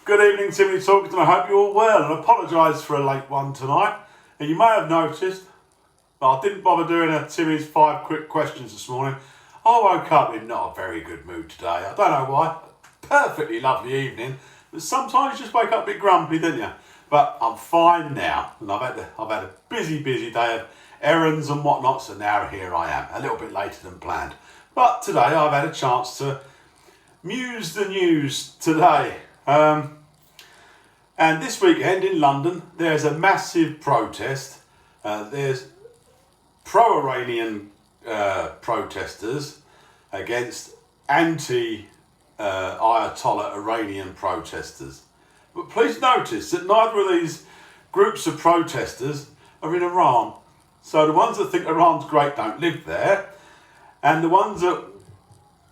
Good evening, Timmy talking, and I hope you're all well. And I apologise for a late one tonight. And you may have noticed, but I didn't bother doing a Timmy's 5 quick questions this morning. I woke up in not a very good mood today. I don't know why. Perfectly lovely evening, but sometimes you just wake up a bit grumpy, don't you? But I'm fine now, and I've had a busy day of errands and whatnot. So now here I am, a little bit later than planned. But today I've had a chance to muse the news today. And this weekend in London, there's a massive protest. There's pro-Iranian protesters against anti-Ayatollah Iranian protesters. But please notice that neither of these groups of protesters are in Iran. So the ones that think Iran's great don't live there, and the ones that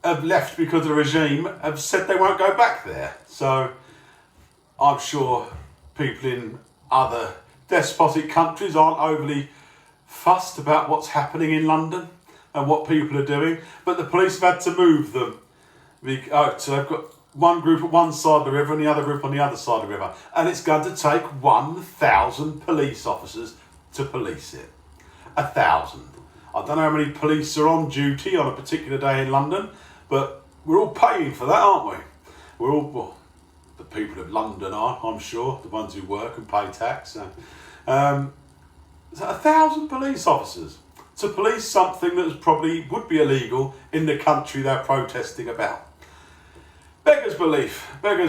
have left because of the regime have said they won't go back there. So I'm sure people in other despotic countries aren't overly fussed about what's happening in London and what people are doing, but the police have had to move them. So they've got one group at one side of the river and the other group on the other side of the river, and it's going to take 1,000 police officers to police it. 1,000. I don't know how many police are on duty on a particular day in London, but we're all paying for that, aren't we? We're all, well, the people of London are, I'm sure, the ones who work and pay tax. So 1,000 police officers to police something that probably would be illegal in the country they're protesting about. Beggars belief, but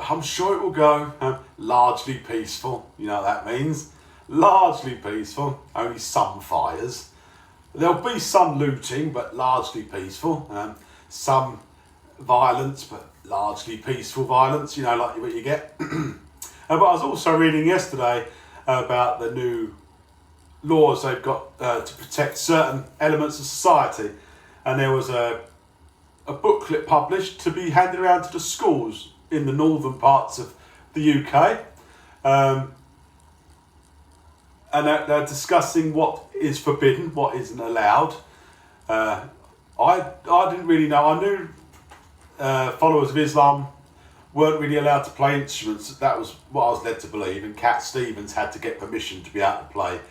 I'm sure it will go largely peaceful. You know what that means? Largely peaceful, only some fires. There'll be some looting, but largely peaceful. Some violence, but largely peaceful violence, you know, like what you get. But I was also reading yesterday about the new laws they've got to protect certain elements of society. And there was a booklet published to be handed around to the schools in the northern parts of the UK. And they're discussing what is forbidden, what isn't allowed. I didn't really know. I knew followers of Islam weren't really allowed to play instruments. That was what I was led to believe. And Cat Stevens had to get permission to be able to play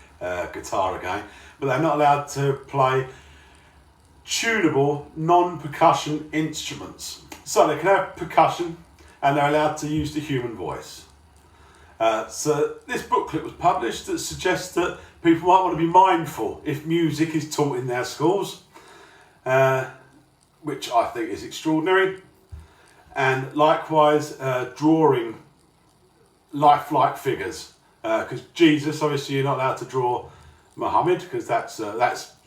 guitar again. But they're not allowed to play tunable, non-percussion instruments. So they can have percussion and they're allowed to use the human voice. So this booklet was published that suggests that people might want to be mindful if music is taught in their schools, which I think is extraordinary. And likewise, drawing lifelike figures, because Jesus, obviously you're not allowed to draw Muhammad, because that's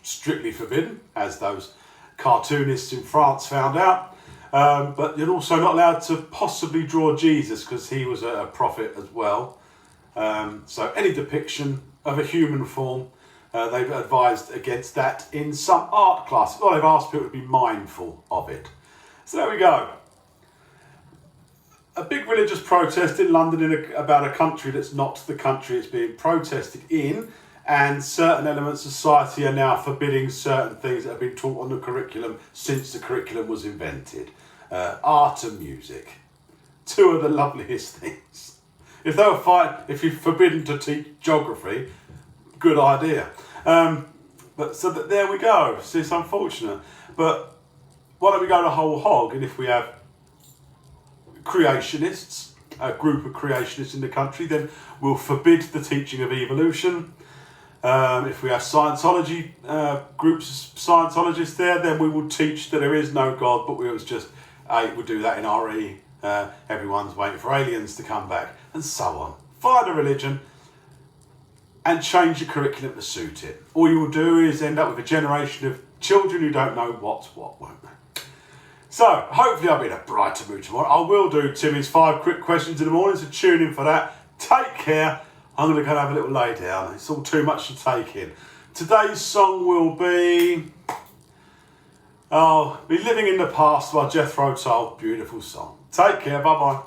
strictly forbidden, as those cartoonists in France found out. But you're also not allowed to possibly draw Jesus, because he was a prophet as well. So any depiction of a human form, they've advised against that in some art classes. Well, they've asked people to be mindful of it. So there we go. A big religious protest in London about a country that's not the country it's being protested in, and certain elements of society are now forbidding certain things that have been taught on the curriculum since the curriculum was invented. Art and music. 2 of the loveliest things. If you're forbidden to teach geography, good idea. But so that there we go. So it's unfortunate. But why don't we go the whole hog? And if we have creationists, a group of creationists in the country, then we'll forbid the teaching of evolution. If we have Scientology, groups of Scientologists there, then we will teach that there is no God, but we'll do that in RE. Everyone's waiting for aliens to come back, and so on. Find a religion and change your curriculum to suit it. All you will do is end up with a generation of children who don't know what's what, won't they? So, hopefully I'll be in a brighter mood tomorrow. I will do Timmy's 5 quick questions in the morning, so tune in for that. Take care. I'm going to go and have a little lay down. It's all too much to take in. Today's song will be Living in the Past by Jethro Tull. Beautiful song. Take care. Bye-bye.